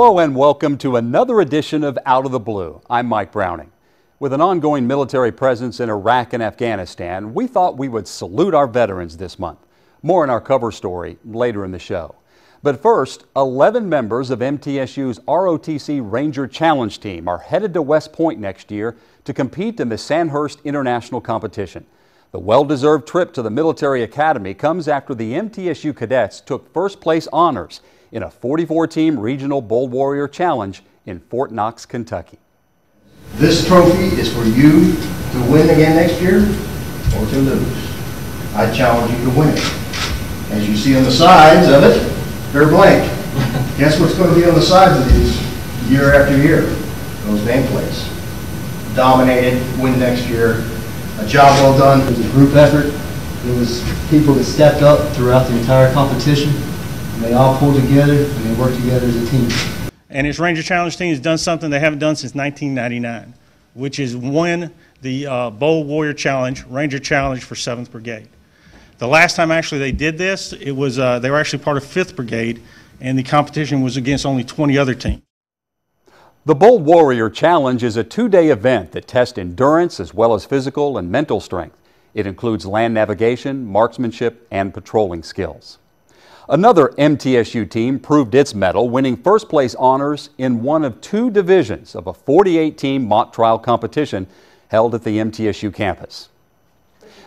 Hello and welcome to another edition of Out of the Blue. I'm Mike Browning. With an ongoing military presence in Iraq and Afghanistan, we thought we would salute our veterans this month. More in our cover story later in the show. But first, 11 members of MTSU's ROTC Ranger Challenge team are headed to West Point next year to compete in the Sandhurst International Competition. The well-deserved trip to the military academy comes after the MTSU cadets took first place honors in a 44-team regional Bold Warrior Challenge in Fort Knox, Kentucky. This trophy is for you to win again next year or to lose. I challenge you to win it. As you see on the sides of it, they're blank. Guess what's going to be on the sides of these year after year? Those nameplates. Dominated, win next year, a job well done. It was a group effort. It was people that stepped up throughout the entire competition. And they all pulled together and they worked together as a team. And this Ranger Challenge team has done something they haven't done since 1999, which is win the Bold Warrior Challenge, Ranger Challenge for 7th Brigade. The last time actually they did this, it was they were actually part of 5th Brigade, and the competition was against only 20 other teams. The Bold Warrior Challenge is a two-day event that tests endurance as well as physical and mental strength. It includes land navigation, marksmanship, and patrolling skills. Another MTSU team proved its mettle, winning first place honors in one of two divisions of a 48-team mock trial competition held at the MTSU campus.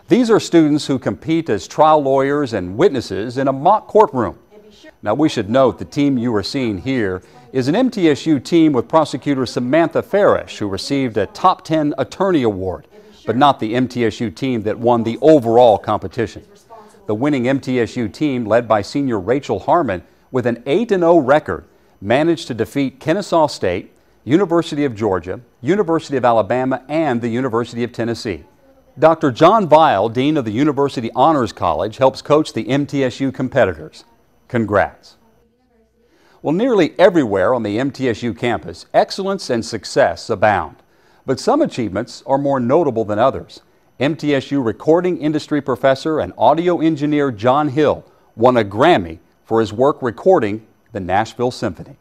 These are students who compete as trial lawyers and witnesses in a mock courtroom. Now, we should note the team you are seeing here is an MTSU team with prosecutor Samantha Farish, who received a top 10 attorney award, but not the MTSU team that won the overall competition. The winning MTSU team, led by senior Rachel Harmon, with an 8-0 record, managed to defeat Kennesaw State, University of Georgia, University of Alabama, and the University of Tennessee. Dr. John Weil, Dean of the University Honors College, helps coach the MTSU competitors. Congrats. Well, nearly everywhere on the MTSU campus, excellence and success abound. But some achievements are more notable than others. MTSU recording industry professor and audio engineer John Hill won a Grammy for his work recording the Nashville Symphony.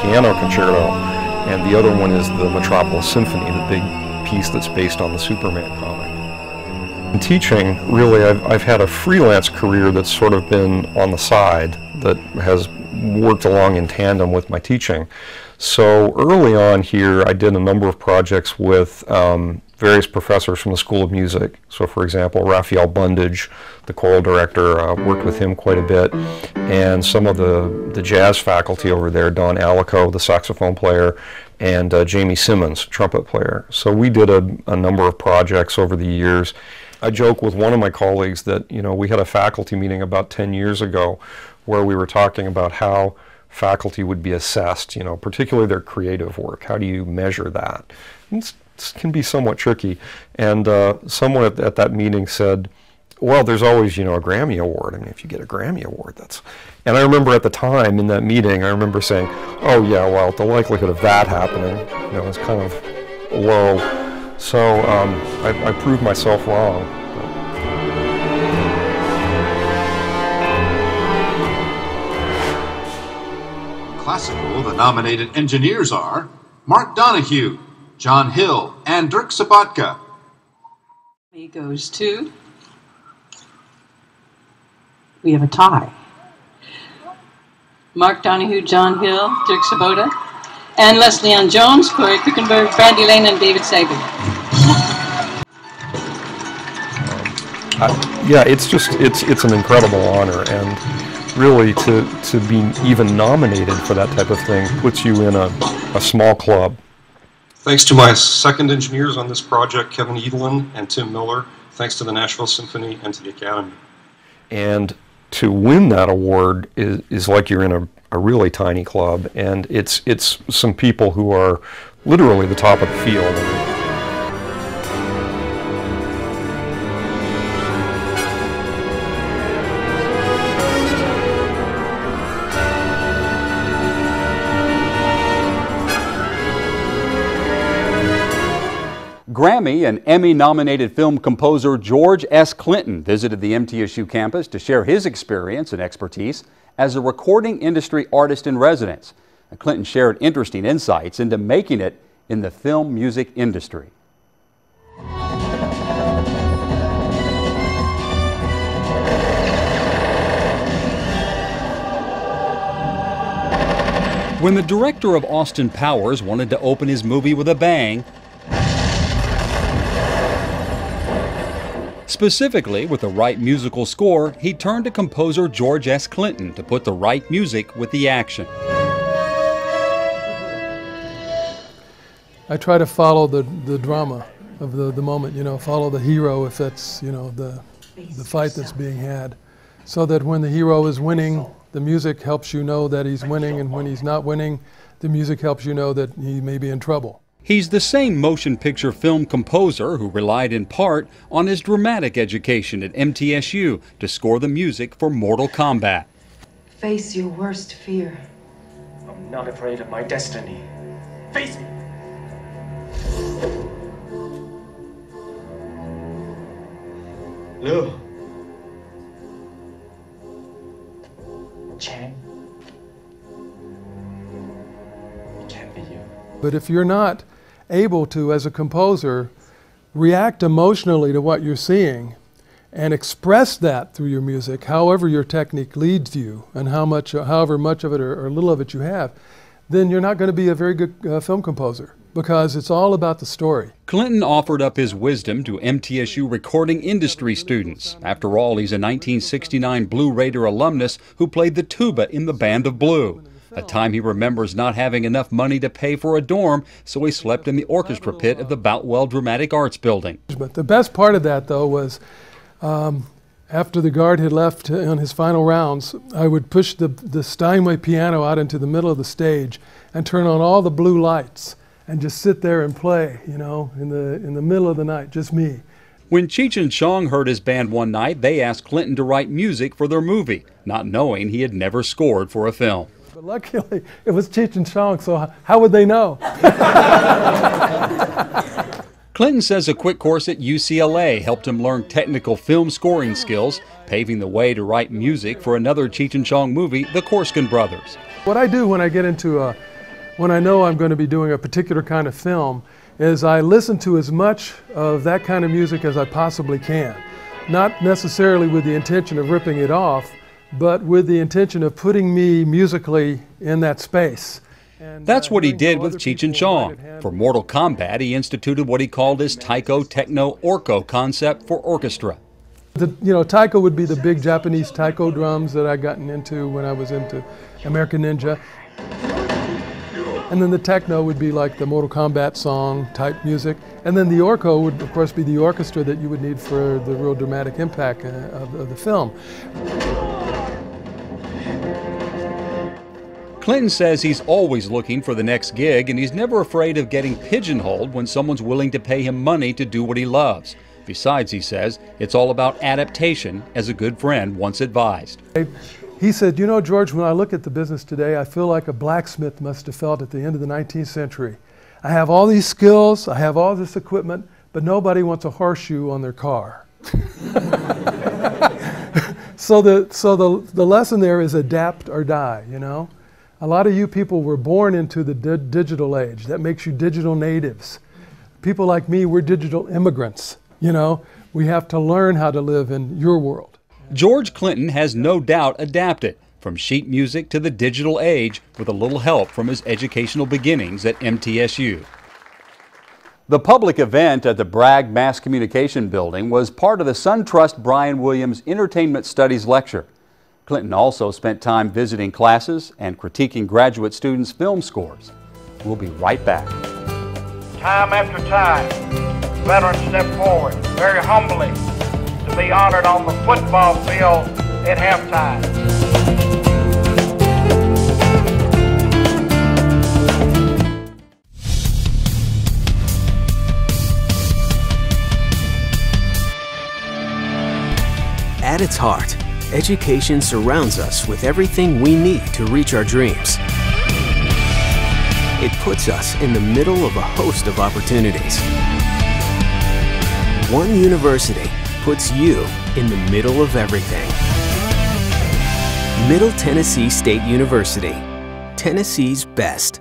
Piano concerto, and the other one is the Metropolis Symphony, the big piece that's based on the Superman comic. In teaching, really, I've had a freelance career that's sort of been on the side that has worked along in tandem with my teaching. So early on here, I did a number of projects with various professors from the School of Music. So for example, Raphael Bundage, the choral director, worked with him quite a bit. And some of the jazz faculty over there, Don Alico, the saxophone player, and Jamie Simmons, trumpet player. So we did a number of projects over the years. I joke with one of my colleagues that, we had a faculty meeting about 10 years ago where we were talking about how faculty would be assessed, particularly their creative work. How do you measure that? It can be somewhat tricky. And someone at that meeting said, well, there's always, a Grammy Award. I mean, if you get a Grammy Award, that's... And I remember at the time in that meeting, I remember saying, oh yeah, well, the likelihood of that happening, is kind of low. So I proved myself wrong. Classical, the nominated engineers are Mark Donahue, John Hill, and Dirk Sabatka. He goes to, we have a tie. Mark Donahue, John Hill, Dirk Sabatka, and Leslie Ann Jones, Corey Kuchenberg, Brandy Lane, and David Sagan. Yeah, it's an incredible honor, and really to be even nominated for that type of thing puts you in a small club. Thanks to my second engineers on this project, Kevin Edelin and Tim Miller. Thanks to the Nashville Symphony and to the Academy. And to win that award is like you're in a really tiny club, and it's some people who are literally the top of the field. Grammy and Emmy-nominated film composer George S. Clinton visited the MTSU campus to share his experience and expertise as a recording industry artist in residence. Clinton shared interesting insights into making it in the film music industry. When the director of Austin Powers wanted to open his movie with a bang, specifically with the right musical score, he turned to composer George S. Clinton to put the right music with the action. I try to follow the drama of the moment, follow the hero if that's, the fight that's being had, so that when the hero is winning, the music helps you know that he's winning, and when he's not winning, the music helps you know that he may be in trouble. He's the same motion picture film composer who relied in part on his dramatic education at MTSU to score the music for Mortal Kombat. Face your worst fear. I'm not afraid of my destiny. Face me! Lou. Chang. It can't be you. But if you're not able to, as a composer, react emotionally to what you're seeing and express that through your music, however your technique leads you and however much of it or little of it you have, then you're not going to be a very good film composer, because it's all about the story. Clinton offered up his wisdom to MTSU recording industry students. After all, he's a 1969 Blue Raider alumnus who played the tuba in the Band of Blue. A time he remembers not having enough money to pay for a dorm, so he slept in the orchestra pit of the Boutwell Dramatic Arts Building. But the best part of that, though, was after the guard had left on his final rounds, I would push the Steinway piano out into the middle of the stage and turn on all the blue lights and just sit there and play, in the middle of the night, just me. When Cheech and Chong heard his band one night, they asked Clinton to write music for their movie, not knowing he had never scored for a film. But luckily, it was Cheech and Chong, so how would they know? Clinton says a quick course at UCLA helped him learn technical film scoring skills, paving the way to write music for another Cheech and Chong movie, The Korskin Brothers. What I do when I get into when I know I'm going to be doing a particular kind of film, is I listen to as much of that kind of music as I possibly can. Not necessarily with the intention of ripping it off, but with the intention of putting me musically in that space. That's what he did with Cheech and Chong. For Mortal Kombat, he instituted what he called his Taiko Techno Orco concept for orchestra. Taiko would be the big Japanese taiko drums that I gotten into when I was into American Ninja. And then the techno would be like the Mortal Kombat song type music. And then the orco would, of course, be the orchestra that you would need for the real dramatic impact of the film. Clinton says he's always looking for the next gig, and he's never afraid of getting pigeonholed when someone's willing to pay him money to do what he loves. Besides, he says, it's all about adaptation, as a good friend once advised. He said, George, when I look at the business today, I feel like a blacksmith must have felt at the end of the 19th century. I have all these skills, I have all this equipment, but nobody wants a horseshoe on their car. So the lesson there is adapt or die, A lot of you people were born into the digital age. That makes you digital natives. People like me, we're digital immigrants, We have to learn how to live in your world. George Clinton has no doubt adapted from sheet music to the digital age with a little help from his educational beginnings at MTSU. The public event at the Bragg Mass Communication Building was part of the SunTrust Brian Williams Entertainment Studies lecture. Clinton also spent time visiting classes and critiquing graduate students' film scores. We'll be right back. Time after time, veterans step forward very humbly to be honored on the football field at halftime. At its heart, education surrounds us with everything we need to reach our dreams. It puts us in the middle of a host of opportunities. one university puts you in the middle of everything. Middle Tennessee State University, Tennessee's best.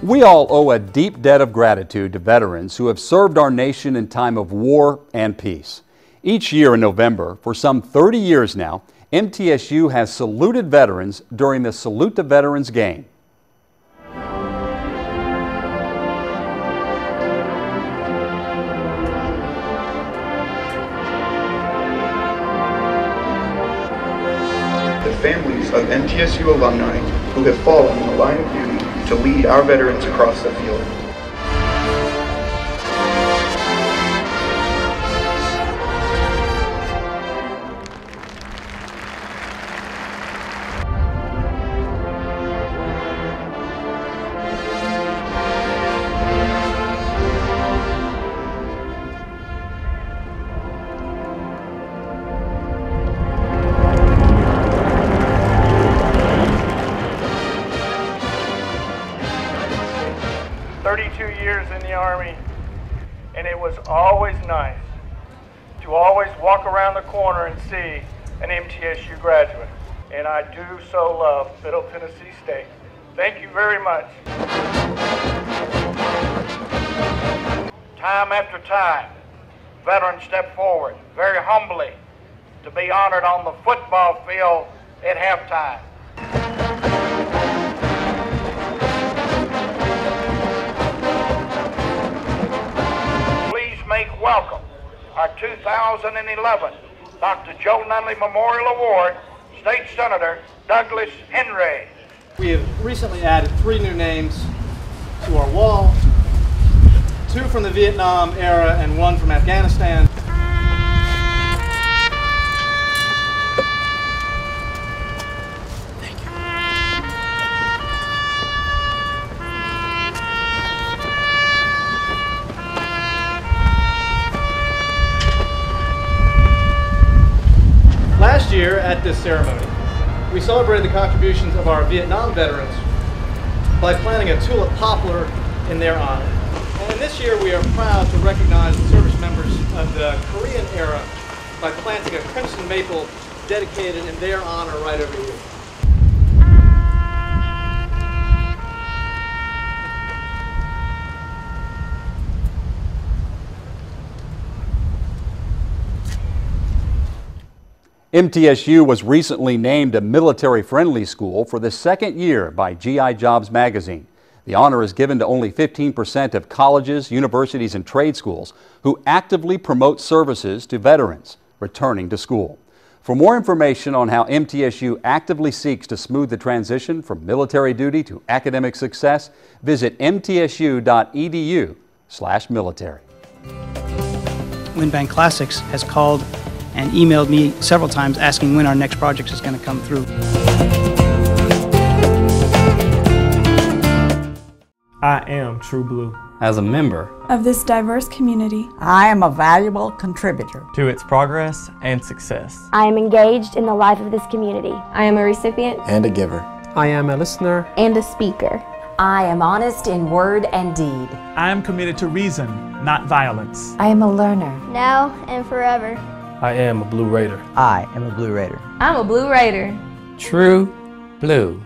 We all owe a deep debt of gratitude to veterans who have served our nation in time of war and peace. Each year in November, for some 30 years now, MTSU has saluted veterans during the Salute to Veterans game. The families of MTSU alumni who have fallen in the line of duty to lead our veterans across the field. In the Army, and it was always nice to always walk around the corner and see an MTSU graduate, and I do so love Middle Tennessee State. Thank you very much. Time after time, veterans step forward very humbly to be honored on the football field at halftime. Make welcome our 2011 Dr. Joe Nunley Memorial Award State Senator Douglas Henry. We have recently added 3 new names to our wall, 2 from the Vietnam era and 1 from Afghanistan. Last year at this ceremony, we celebrated the contributions of our Vietnam veterans by planting a tulip poplar in their honor. And this year we are proud to recognize the service members of the Korean era by planting a crimson maple dedicated in their honor right over here. MTSU was recently named a military-friendly school for the 2nd year by GI Jobs magazine. The honor is given to only 15% of colleges, universities, and trade schools who actively promote services to veterans returning to school. For more information on how MTSU actively seeks to smooth the transition from military duty to academic success, visit mtsu.edu/military. Windbank Classics has called and emailed me several times asking when our next project is going to come through. I am True Blue. As a member of this diverse community, I am a valuable contributor to its progress and success. I am engaged in the life of this community. I am a recipient and a giver. I am a listener and a speaker. I am honest in word and deed. I am committed to reason, not violence. I am a learner. Now and forever. I am a Blue Raider. I am a Blue Raider. I'm a Blue Raider. True Blue.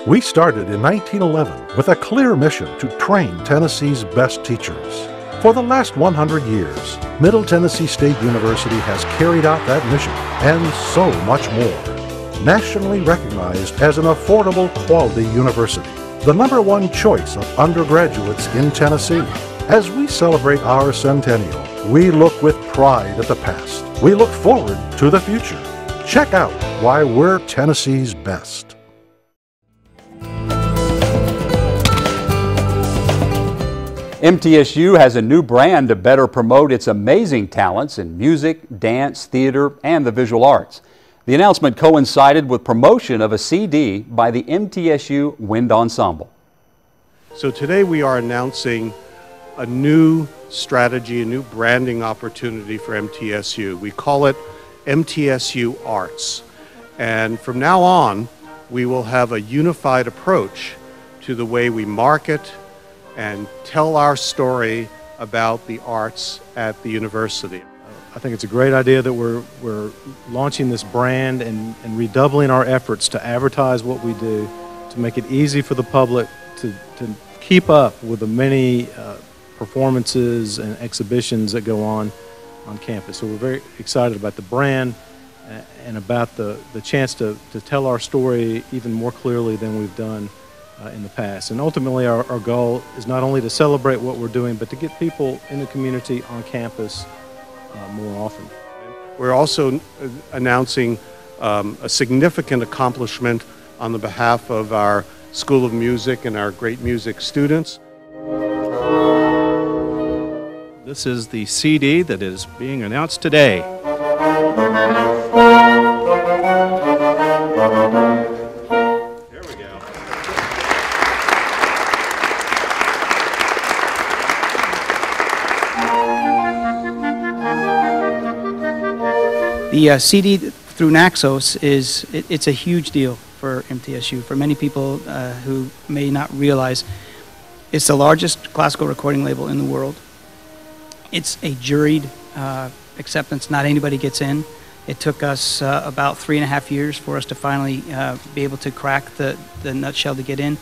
We started in 1911 with a clear mission to train Tennessee's best teachers. For the last 100 years, Middle Tennessee State University has carried out that mission and so much more. Nationally recognized as an affordable quality university, the #1 choice of undergraduates in Tennessee. As we celebrate our centennial, we look with pride at the past. We look forward to the future. Check out why we're Tennessee's best. MTSU has a new brand to better promote its amazing talents in music, dance, theater, and the visual arts. The announcement coincided with promotion of a CD by the MTSU Wind Ensemble. So today we are announcing a new strategy, a new branding opportunity for MTSU. We call it MTSU Arts. And from now on, we will have a unified approach to the way we market and tell our story about the arts at the university. I think it's a great idea that we're launching this brand and redoubling our efforts to advertise what we do, to make it easy for the public to keep up with the many performances and exhibitions that go on campus. So we're very excited about the brand and about the chance to tell our story even more clearly than we've done in the past. And ultimately our goal is not only to celebrate what we're doing, but to get people in the community on campus more often. We're also announcing a significant accomplishment on the behalf of our School of Music and our great music students. This is the CD that is being announced today. The CD through Naxos it's a huge deal for MTSU. For many people who may not realize, it's the largest classical recording label in the world. It's a juried acceptance. Not anybody gets in. It took us about 3.5 years for us to finally be able to crack the nutshell to get in.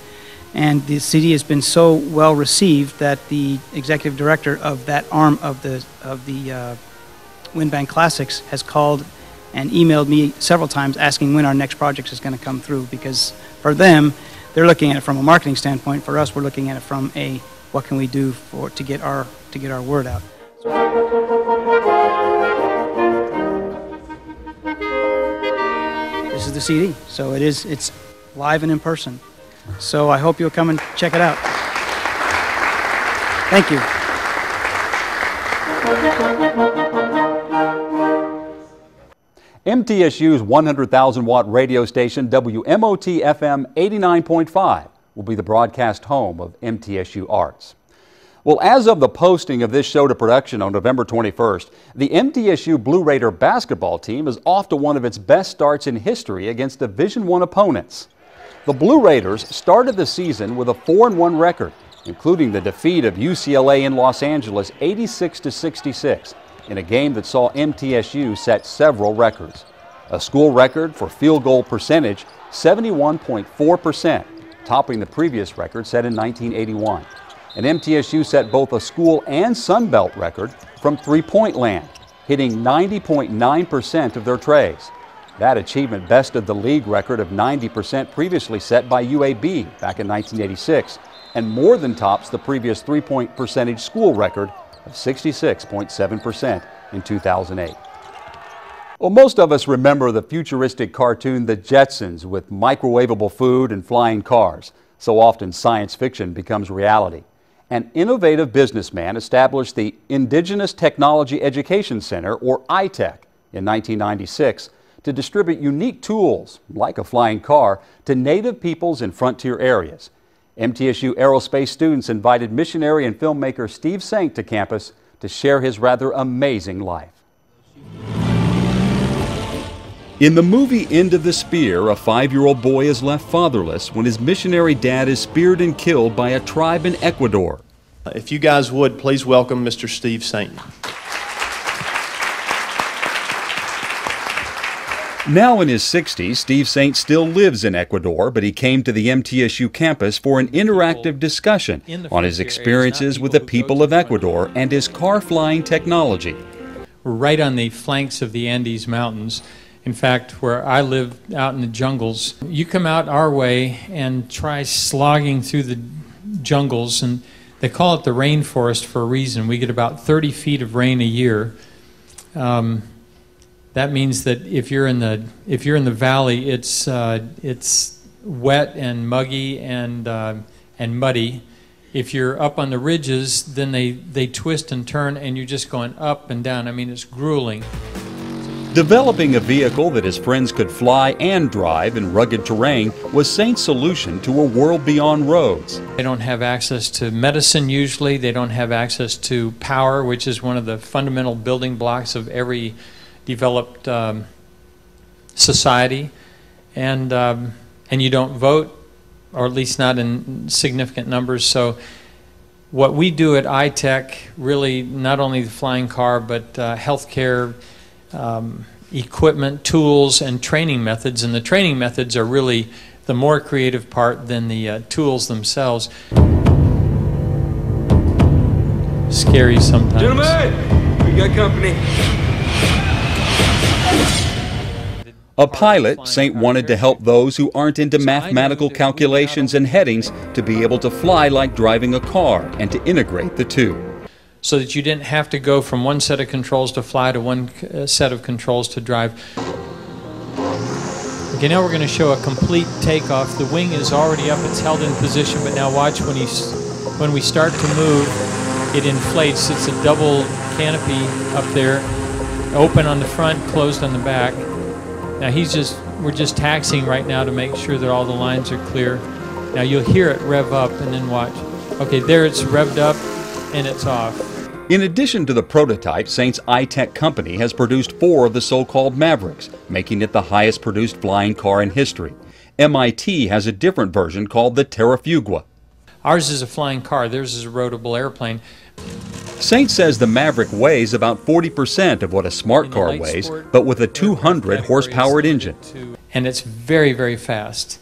And the CD has been so well received that the executive director of that arm of the Wind Band Classics has called and emailed me several times asking when our next project is going to come through, because for them, they're looking at it from a marketing standpoint. For us, we're looking at it from a what can we do to get our word out. This is the CD, so it's live and in person. So I hope you'll come and check it out. Thank you. MTSU's 100,000-watt radio station, WMOT-FM 89.5, will be the broadcast home of MTSU Arts. Well, as of the posting of this show to production on November 21st, the MTSU Blue Raider basketball team is off to one of its best starts in history against Division I opponents. The Blue Raiders started the season with a 4-1 record, including the defeat of UCLA in Los Angeles 86-66 in a game that saw MTSU set several records. A school record for field goal percentage, 71.4%, topping the previous record set in 1981. And MTSU set both a school and Sun Belt record from three-point land, hitting 90.9% of their trays. That achievement bested the league record of 90% previously set by UAB back in 1986, and more than tops the previous three-point percentage school record of 66.7% in 2008. Well, most of us remember the futuristic cartoon The Jetsons with microwavable food and flying cars. So often science fiction becomes reality. An innovative businessman established the Indigenous Technology Education Center, or ITEC, in 1996 to distribute unique tools, like a flying car, to Native peoples in frontier areas. MTSU aerospace students invited missionary and filmmaker Steve Saint to campus to share his rather amazing life. In the movie End of the Spear, a 5-year-old boy is left fatherless when his missionary dad is speared and killed by a tribe in Ecuador. If you guys would, please welcome Mr. Steve Saint. Now in his 60s, Steve Saint still lives in Ecuador, but he came to the MTSU campus for an interactive discussion on his experiences with the people of Ecuador and his car flying technology. We're right on the flanks of the Andes Mountains. In fact, where I live out in the jungles, you come out our way and try slogging through the jungles, and they call it the rainforest for a reason. We get about 30 feet of rain a year. That means that if you're in the valley, it's wet and muggy and muddy. If you're up on the ridges, then they twist and turn, and you're just going up and down. I mean, it's grueling. Developing a vehicle that his friends could fly and drive in rugged terrain was Saint's solution to a world beyond roads. They don't have access to medicine usually. They don't have access to power, which is one of the fundamental building blocks of every developed society. And you don't vote, or at least not in significant numbers. So what we do at ITEC, really not only the flying car, but healthcare, equipment, tools, and training methods. And the training methods are really the more creative part than the tools themselves. Scary sometimes. Gentlemen, we got company. A pilot, Saint wanted to help those who aren't into mathematical calculations and headings to be able to fly like driving a car and to integrate the two. So that you didn't have to go from one set of controls to fly to one set of controls to drive. Okay, now we're going to show a complete takeoff. The wing is already up, it's held in position, but now watch when we start to move, it inflates. It's a double canopy up there, open on the front, closed on the back. Now we're just taxiing right now to make sure that all the lines are clear. Now you'll hear it rev up and then watch. Okay, there it's revved up and it's off. In addition to the prototype, Saint's ITEC company has produced 4 of the so-called Mavericks, making it the highest produced flying car in history. MIT has a different version called the Terrafugua. Ours is a flying car, theirs is a roadable airplane. Saint says the Maverick weighs about 40% of what a smart car weighs, but with a 200 horsepower engine. And it's very, very fast.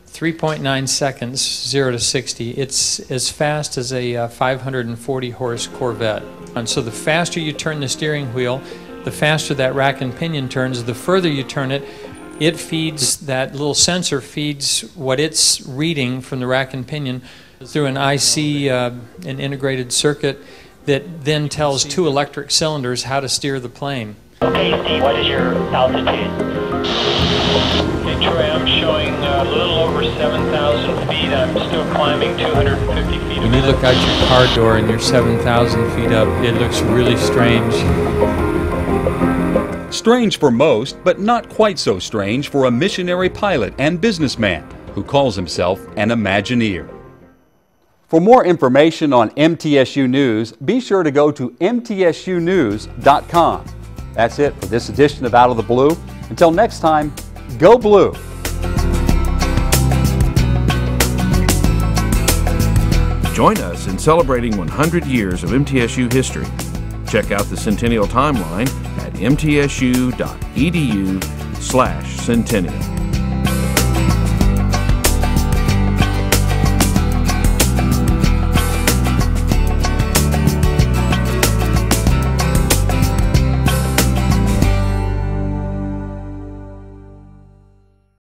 3.9 seconds, 0 to 60. It's as fast as a 540 horse Corvette. And so the faster you turn the steering wheel, the faster that rack and pinion turns. The further you turn it, it feeds, that little sensor feeds what it's reading from the rack and pinion through an IC, an integrated circuit, that then tells 2 electric cylinders how to steer the plane. Okay, Steve, what is your altitude? Okay, Troy, I'm showing a little over 7,000 feet. I'm still climbing 250 feet. When you look out your car door and you're 7,000 feet up, it looks really strange. Strange for most, but not quite so strange for a missionary pilot and businessman who calls himself an Imagineer. For more information on MTSU News, be sure to go to mtsunews.com. That's it for this edition of Out of the Blue. Until next time, go Blue! Join us in celebrating 100 years of MTSU history. Check out the Centennial Timeline at mtsu.edu/centennial.